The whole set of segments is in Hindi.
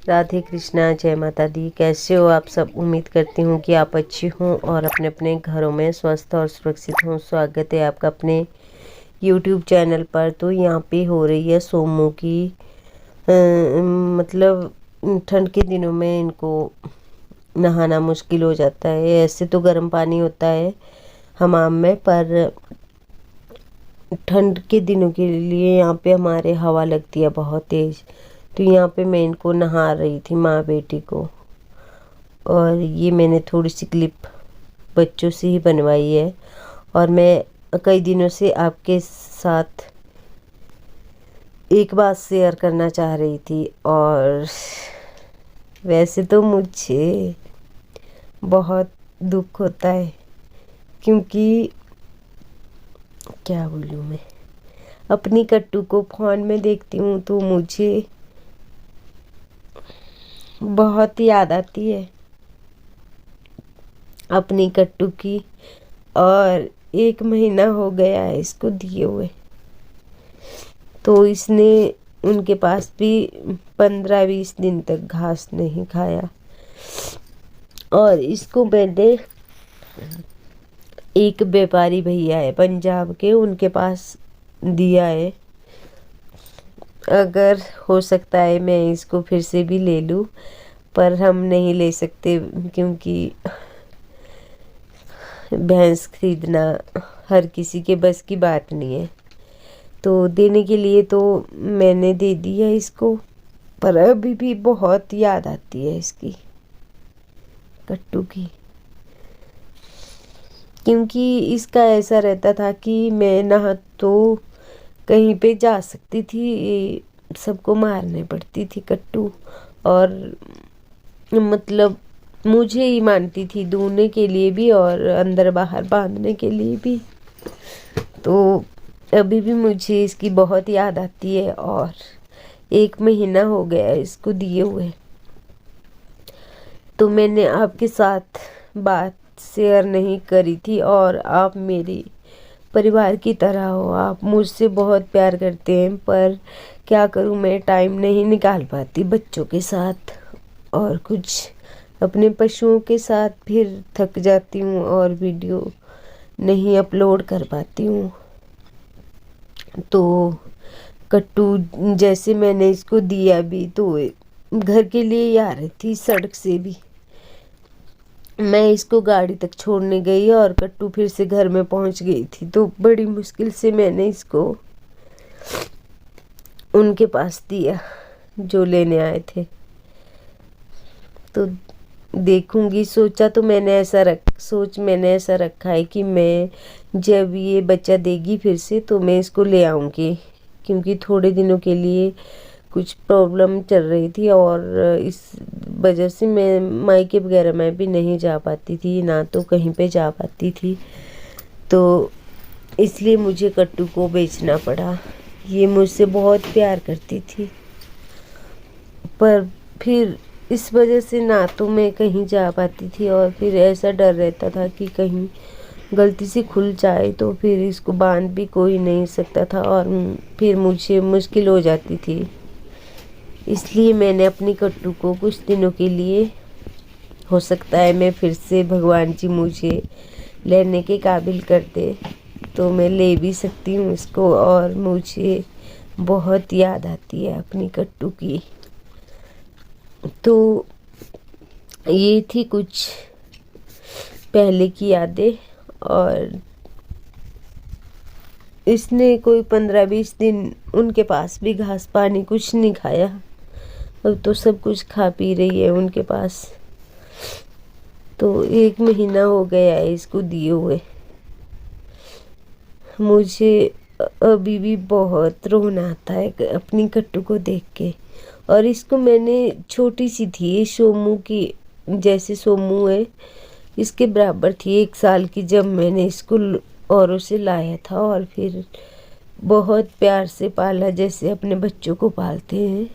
राधे कृष्णा, जय माता दी। कैसे हो आप सब? उम्मीद करती हूँ कि आप अच्छे हों और अपने अपने घरों में स्वस्थ और सुरक्षित हों। स्वागत है आपका अपने YouTube चैनल पर। तो यहाँ पे हो रही है सोमों की मतलब ठंड के दिनों में इनको नहाना मुश्किल हो जाता है। ऐसे तो गर्म पानी होता है हमाम में, पर ठंड के दिनों के लिए यहाँ पे हमारे हवा लगती है बहुत तेज़। तो यहाँ पे मैं इनको नहा रही थी, माँ बेटी को। और ये मैंने थोड़ी सी क्लिप बच्चों से ही बनवाई है और मैं कई दिनों से आपके साथ एक बात शेयर करना चाह रही थी। और वैसे तो मुझे बहुत दुख होता है, क्योंकि क्या बोलूँ मैं, अपनी कट्टू को फ़ोन में देखती हूँ तो मुझे बहुत याद आती है अपनी कट्टू की। और 1 महीना हो गया है इसको दिए हुए, तो इसने उनके पास भी 15-20 दिन तक घास नहीं खाया। और इसको मैंने एक व्यापारी भैया है पंजाब के, उनके पास दिया है। अगर हो सकता है मैं इसको फिर से भी ले लूँ, पर हम नहीं ले सकते, क्योंकि भैंस खरीदना हर किसी के बस की बात नहीं है। तो देने के लिए तो मैंने दे दिया इसको, पर अभी भी बहुत याद आती है इसकी, कट्टू की। क्योंकि इसका ऐसा रहता था कि मैं ना तो कहीं पे जा सकती थी, सबको मारने पड़ती थी कट्टू। और मतलब मुझे ही मानती थी दूने के लिए भी और अंदर बाहर बांधने के लिए भी। तो अभी भी मुझे इसकी बहुत याद आती है। और 1 महीना हो गया इसको दिए हुए। तो मैंने आपके साथ बात शेयर नहीं करी थी। और आप मेरी परिवार की तरह हो, आप मुझसे बहुत प्यार करते हैं, पर क्या करूं, मैं टाइम नहीं निकाल पाती बच्चों के साथ और कुछ अपने पशुओं के साथ। फिर थक जाती हूँ और वीडियो नहीं अपलोड कर पाती हूँ। तो कट्टू जैसे मैंने इसको दिया भी, तो घर के लिए ही आ रही थी सड़क से भी। मैं इसको गाड़ी तक छोड़ने गई और कट्टू फिर से घर में पहुंच गई थी। तो बड़ी मुश्किल से मैंने इसको उनके पास दिया जो लेने आए थे। तो देखूंगी, सोच मैंने ऐसा रखा है कि मैं जब ये बच्चा देगी फिर से, तो मैं इसको ले आऊँगी। क्योंकि थोड़े दिनों के लिए कुछ प्रॉब्लम चल रही थी और इस वजह से मैं मायके वगैरह में भी नहीं जा पाती थी, ना तो कहीं पे जा पाती थी। तो इसलिए मुझे कट्टू को बेचना पड़ा। ये मुझसे बहुत प्यार करती थी, पर फिर इस वजह से ना तो मैं कहीं जा पाती थी, और फिर ऐसा डर रहता था कि कहीं गलती से खुल जाए तो फिर इसको बांध भी कोई नहीं सकता था और फिर मुझे मुश्किल हो जाती थी। इसलिए मैंने अपनी कट्टू को कुछ दिनों के लिए, हो सकता है मैं फिर से भगवान जी मुझे लेने के काबिल कर दे तो मैं ले भी सकती हूँ इसको। और मुझे बहुत याद आती है अपनी कट्टू की। तो ये थी कुछ पहले की यादें। और इसने कोई 15-20 दिन उनके पास भी घास पानी कुछ नहीं खाया। अब तो सब कुछ खा पी रही है उनके पास। तो 1 महीना हो गया है इसको दिए हुए। मुझे अभी भी बहुत रोना आता है अपनी कट्टू को देख के। और इसको मैंने, छोटी सी थी, सोमू की जैसे सोमू है इसके बराबर थी, 1 साल की, जब मैंने इसको औरों से लाया था। और फिर बहुत प्यार से पाला जैसे अपने बच्चों को पालते हैं।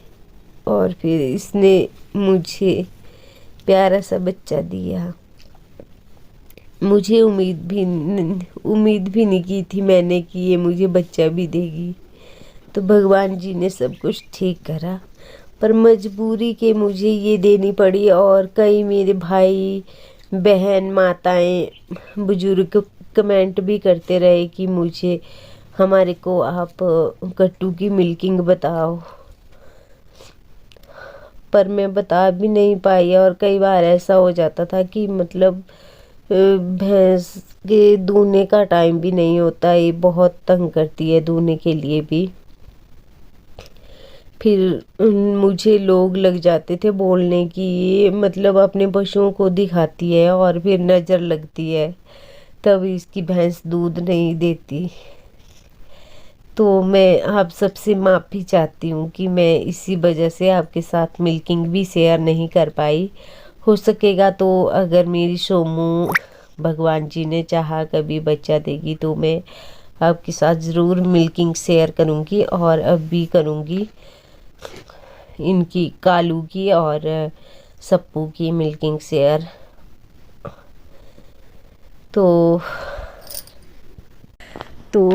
और फिर इसने मुझे प्यारा सा बच्चा दिया। मुझे उम्मीद भी नहीं की थी मैंने कि ये मुझे बच्चा भी देगी। तो भगवान जी ने सब कुछ ठीक करा पर मजबूरी के मुझे ये देनी पड़ी। और कई मेरे भाई बहन माताएं बुजुर्ग कमेंट भी करते रहे कि मुझे हमारे को आप कट्टू की मिल्किंग बताओ, पर मैं बता भी नहीं पाई। और कई बार ऐसा हो जाता था कि मतलब भैंस के दूहने का टाइम भी नहीं होता, ये बहुत तंग करती है दूहने के लिए भी। फिर मुझे लोग लग जाते थे बोलने की ये मतलब अपने पशुओं को दिखाती है और फिर नज़र लगती है तब इसकी भैंस दूध नहीं देती। तो मैं आप सबसे माफ़ी चाहती हूँ कि मैं इसी वजह से आपके साथ मिल्किंग भी शेयर नहीं कर पाई। हो सकेगा तो अगर मेरी सोमू भगवान जी ने चाहा कभी बच्चा देगी तो मैं आपके साथ ज़रूर मिल्किंग शेयर करूँगी, और अब भी करूँगी इनकी कालू की और सप्पू की मिल्किंग शेयर। तो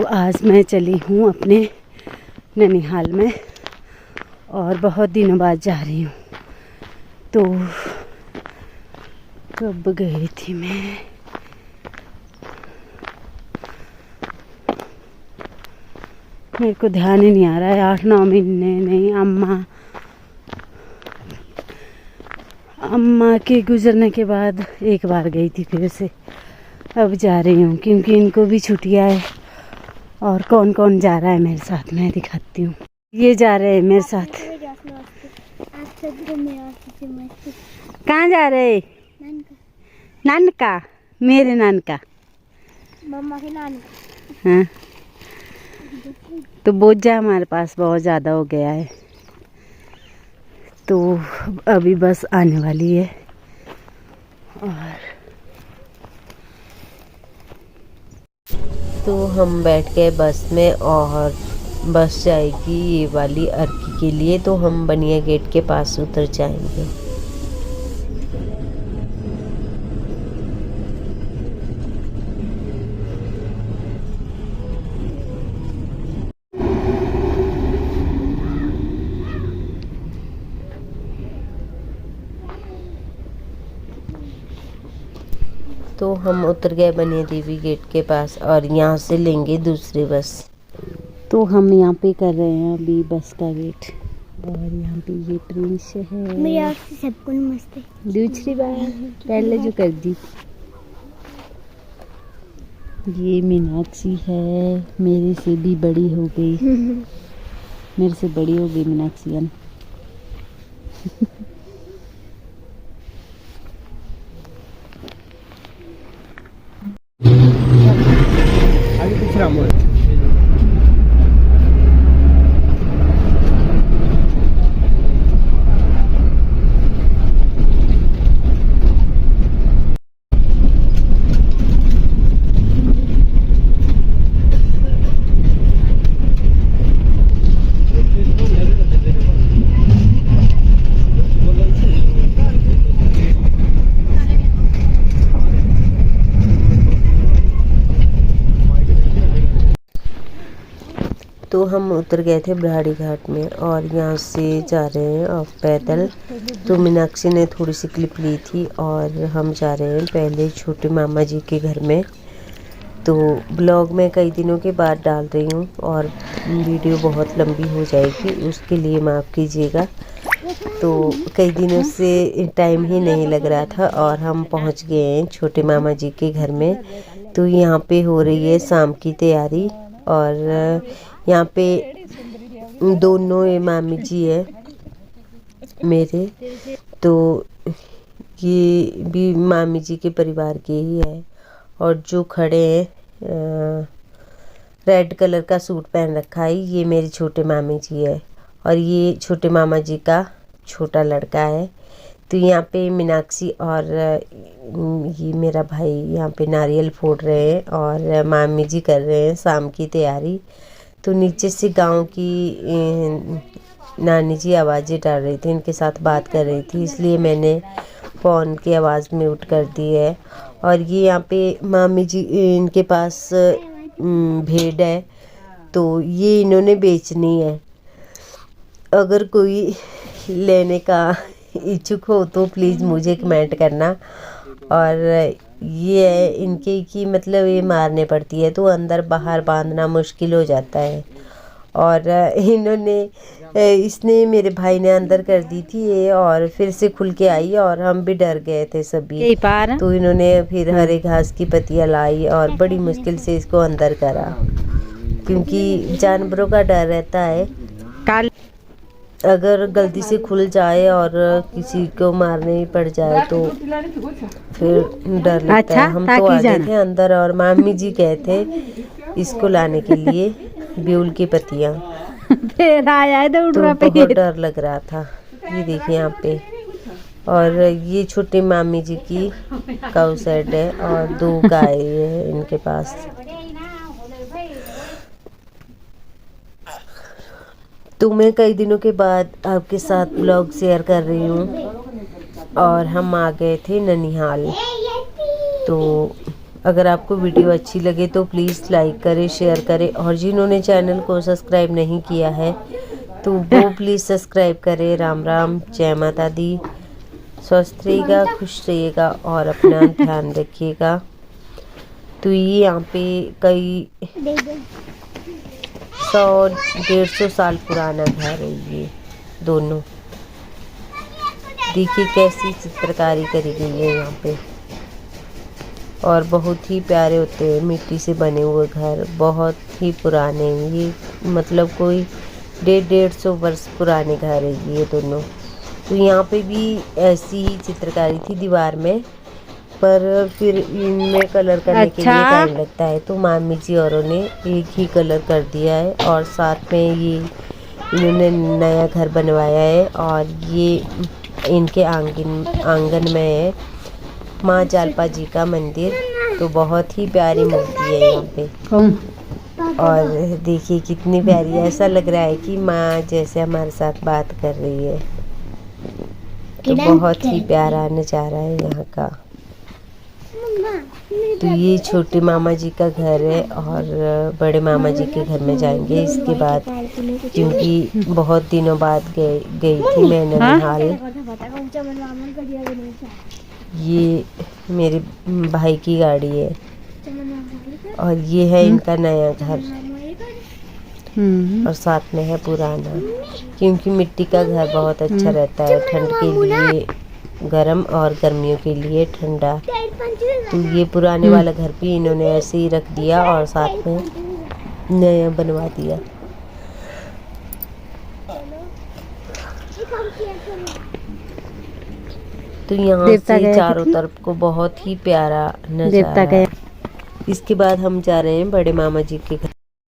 आज मैं चली हूँ अपने ननिहाल में और बहुत दिनों बाद जा रही हूँ। तो कब गई थी मैं, मेरे को ध्यान ही नहीं आ रहा है, 8-9 महीने नहीं। अम्मा के गुजरने के बाद एक बार गई थी, फिर से अब जा रही हूँ क्योंकि इनको भी छुट्टियाँ है। और कौन कौन जा रहा है मेरे साथ मैं दिखाती हूँ। ये जा रहे हैं मेरे साथ। कहाँ जा रहे? नानका, मेरे नानका, मम्मा के नानका। हाँ, तो बोझा हमारे पास बहुत ज़्यादा हो गया है, तो अभी बस आने वाली है। और तो हम बैठ गए बस में और बस जाएगी ये वाली अर्की के लिए, तो हम बनिया गेट के पास उतर जाएंगे। तो हम उतर गए बनिया देवी गेट के पास और यहाँ से लेंगे दूसरी बस। तो हम यहाँ पे कर रहे हैं अभी बस का वेट। और यहाँ पे ये प्रिंस है, मेरे से सबको नमस्ते। दूसरी बार पहले जो कर दी। ये मीनाक्षी है, मेरे से भी बड़ी हो गई, मेरे से बड़ी हो गई मीनाक्षी है। आगे पीछे रामो तो हम उतर गए थे ब्राड़ी घाट में और यहाँ से जा रहे हैं अब पैदल। तो मीनाक्षी ने थोड़ी सी क्लिप ली थी और हम जा रहे हैं पहले छोटे मामा जी के घर में। तो ब्लॉग में कई दिनों के बाद डाल रही हूँ और वीडियो बहुत लंबी हो जाएगी, उसके लिए माफ़ कीजिएगा। तो कई दिनों से टाइम ही नहीं लग रहा था और हम पहुँच गए हैं छोटे मामा जी के घर में। तो यहाँ पे हो रही है शाम की तैयारी और यहाँ पे दोनों मामी जी है मेरे, तो ये भी मामी जी के परिवार के ही है। और जो खड़े हैं रेड कलर का सूट पहन रखा है ये मेरे छोटे मामी जी है और ये छोटे मामा जी का छोटा लड़का है। तो यहाँ पे मीनाक्षी और ये मेरा भाई यहाँ पे नारियल फोड़ रहे हैं और मामी जी कर रहे हैं शाम की तैयारी। तो नीचे से गांव की नानी जी आवाज़ें डाल रही थी, इनके साथ बात कर रही थी, इसलिए मैंने फ़ोन की आवाज़ म्यूट कर दी है। और ये यहाँ पे मामी जी इनके पास भेड़ है तो ये इन्होंने बेचनी है। अगर कोई लेने का इच्छुक हो तो प्लीज़ मुझे कमेंट करना। और ये है इनके कि मतलब ये मारने पड़ती है तो अंदर बाहर बांधना मुश्किल हो जाता है। और इसने मेरे भाई ने अंदर कर दी थी ये, और फिर से खुल के आई और हम भी डर गए थे सभी। तो इन्होंने फिर हरे घास की पत्तियाँ लाई और बड़ी मुश्किल से इसको अंदर करा, क्योंकि जानवरों का डर रहता है। अगर गलती से खुल जाए और किसी को मारने ही पड़ जाए तो फिर डर लगता है। हम तो आ गए थे अंदर और मामी जी गए थे इसको लाने के लिए ब्यूल की पत्तियाँ। फिर आया है तो बहुत डर लग रहा था। ये देखिए यहाँ पे। और ये छोटी मामी जी की काऊ सेड है और 2 गाय है इनके पास। तो मैं कई दिनों के बाद आपके साथ ब्लॉग शेयर कर रही हूँ और हम आ गए थे ननिहाल। तो अगर आपको वीडियो अच्छी लगे तो प्लीज़ लाइक करें, शेयर करें, और जिन्होंने चैनल को सब्सक्राइब नहीं किया है तो वो प्लीज़ सब्सक्राइब करें। राम राम, जय माता दी। स्वस्थ रहिएगा, खुश रहिएगा और अपना ध्यान रखिएगा। तो ये यहाँ पे कई 100-150 साल पुराना घर है ये दोनों। देखिए कैसी चित्रकारी करी गई है यहाँ पे, और बहुत ही प्यारे होते हैं मिट्टी से बने हुए घर, बहुत ही पुराने। ये मतलब कोई 150-150 वर्ष पुराने घर है ये दोनों। तो यहाँ पे भी ऐसी ही चित्रकारी थी दीवार में, पर फिर इनमें कलर करने के लिए टाइम लगता है तो मामी जी औरों ने एक ही कलर कर दिया है। और साथ में ये इन्होंने नया घर बनवाया है, और ये इनके आंगन में है माँ जालपा जी का मंदिर। तो बहुत ही प्यारी मूर्ति है यहाँ पे, और देखिए कितनी प्यारी है। ऐसा लग रहा है कि माँ जैसे हमारे साथ बात कर रही है। तो बहुत ही प्यारा नज़ारा है यहाँ का। तो ये छोटे मामा जी का घर है, और बड़े मामा जी के घर में जाएंगे इसके बाद, क्योंकि बहुत दिनों बाद गई थी मैं ननिहाल। ये मेरे भाई की गाड़ी है, और ये है इनका नया घर, और साथ में है पुराना, क्योंकि मिट्टी का घर बहुत अच्छा रहता है ठंड के लिए गर्म और गर्मियों के लिए ठंडा। तो ये पुराने वाला घर भी इन्होंने ऐसे ही रख दिया और साथ में नया बनवा दिया। तो यहाँ से चारों तरफ को बहुत ही प्यारा नजारा है। इसके बाद हम जा रहे हैं बड़े मामा जी के घर।